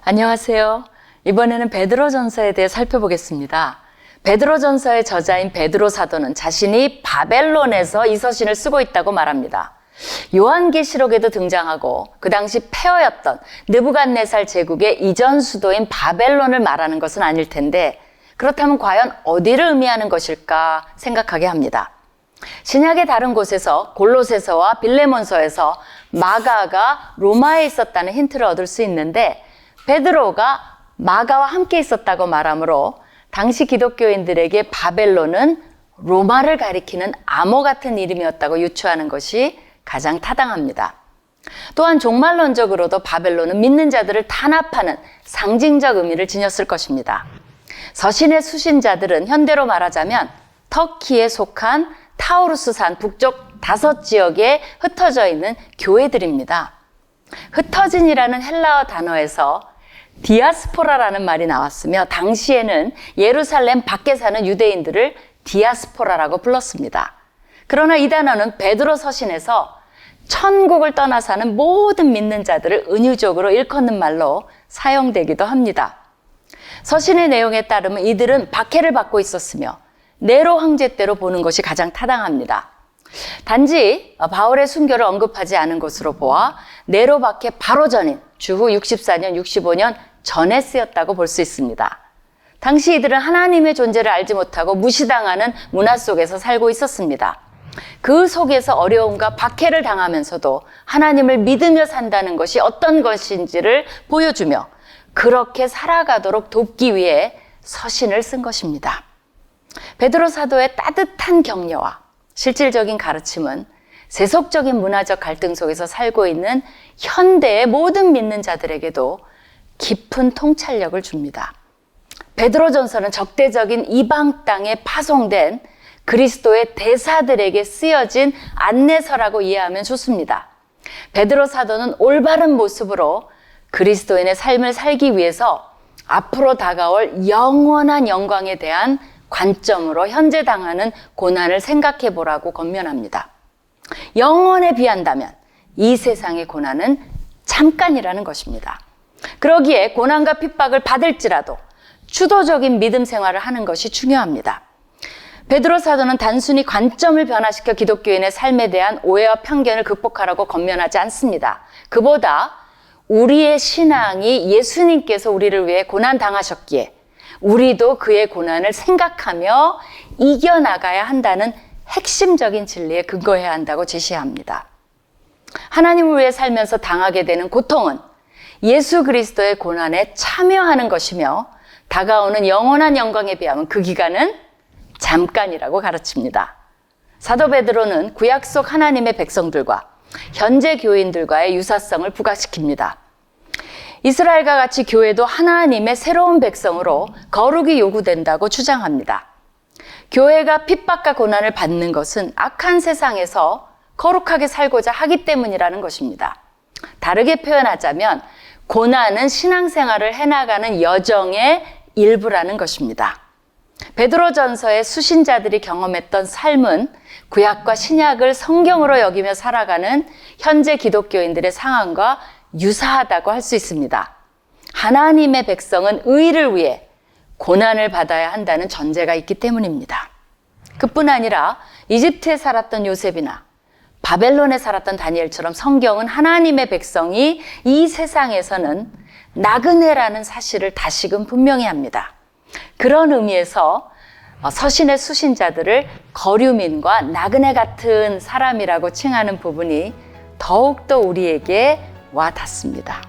안녕하세요. 이번에는 베드로전서에 대해 살펴보겠습니다. 베드로전서의 저자인 베드로 사도는 자신이 바벨론에서 이 서신을 쓰고 있다고 말합니다. 요한계시록에도 등장하고 그 당시 폐허였던 느부갓네살 제국의 이전 수도인 바벨론을 말하는 것은 아닐 텐데, 그렇다면 과연 어디를 의미하는 것일까 생각하게 합니다. 신약의 다른 곳에서 골로새서와 빌레몬서에서 마가가 로마에 있었다는 힌트를 얻을 수 있는데, 베드로가 마가와 함께 있었다고 말하므로 당시 기독교인들에게 바벨론은 로마를 가리키는 암호 같은 이름이었다고 유추하는 것이 가장 타당합니다. 또한 종말론적으로도 바벨론은 믿는 자들을 탄압하는 상징적 의미를 지녔을 것입니다. 서신의 수신자들은 현대로 말하자면 터키에 속한 타우루스산 북쪽 5지역에 흩어져 있는 교회들입니다. 흩어진이라는 헬라어 단어에서 디아스포라라는 말이 나왔으며, 당시에는 예루살렘 밖에 사는 유대인들을 디아스포라라고 불렀습니다. 그러나 이 단어는 베드로 서신에서 천국을 떠나 사는 모든 믿는 자들을 은유적으로 일컫는 말로 사용되기도 합니다. 서신의 내용에 따르면 이들은 박해를 받고 있었으며 네로 황제 때로 보는 것이 가장 타당합니다. 단지 바울의 순교를 언급하지 않은 것으로 보아 네로 박해 바로 전인 주후 64년, 65년 전에 쓰였다고 볼 수 있습니다. 당시 이들은 하나님의 존재를 알지 못하고 무시당하는 문화 속에서 살고 있었습니다. 그 속에서 어려움과 박해를 당하면서도 하나님을 믿으며 산다는 것이 어떤 것인지를 보여주며 그렇게 살아가도록 돕기 위해 서신을 쓴 것입니다. 베드로 사도의 따뜻한 격려와 실질적인 가르침은 세속적인 문화적 갈등 속에서 살고 있는 현대의 모든 믿는 자들에게도 깊은 통찰력을 줍니다. 베드로전서는 적대적인 이방 땅에 파송된 그리스도의 대사들에게 쓰여진 안내서라고 이해하면 좋습니다. 베드로 사도는 올바른 모습으로 그리스도인의 삶을 살기 위해서 앞으로 다가올 영원한 영광에 대한 관점으로 현재 당하는 고난을 생각해 보라고 권면합니다. 영원에 비한다면 이 세상의 고난은 잠깐이라는 것입니다. 그러기에 고난과 핍박을 받을지라도 주도적인 믿음 생활을 하는 것이 중요합니다. 베드로 사도는 단순히 관점을 변화시켜 기독교인의 삶에 대한 오해와 편견을 극복하라고 권면하지 않습니다. 그보다 우리의 신앙이 예수님께서 우리를 위해 고난 당하셨기에 우리도 그의 고난을 생각하며 이겨나가야 한다는 핵심적인 진리에 근거해야 한다고 제시합니다. 하나님을 위해 살면서 당하게 되는 고통은 예수 그리스도의 고난에 참여하는 것이며 다가오는 영원한 영광에 비하면 그 기간은 잠깐이라고 가르칩니다. 사도 베드로는 구약 속 하나님의 백성들과 현재 교인들과의 유사성을 부각시킵니다. 이스라엘과 같이 교회도 하나님의 새로운 백성으로 거룩이 요구된다고 주장합니다. 교회가 핍박과 고난을 받는 것은 악한 세상에서 거룩하게 살고자 하기 때문이라는 것입니다. 다르게 표현하자면 고난은 신앙생활을 해나가는 여정의 일부라는 것입니다. 베드로전서의 수신자들이 경험했던 삶은 구약과 신약을 성경으로 여기며 살아가는 현재 기독교인들의 상황과 유사하다고 할 수 있습니다. 하나님의 백성은 의를 위해 고난을 받아야 한다는 전제가 있기 때문입니다. 그뿐 아니라 이집트에 살았던 요셉이나 바벨론에 살았던 다니엘처럼 성경은 하나님의 백성이 이 세상에서는 나그네라는 사실을 다시금 분명히 합니다. 그런 의미에서 서신의 수신자들을 거류민과 나그네 같은 사람이라고 칭하는 부분이 더욱더 우리에게 와 닿습니다.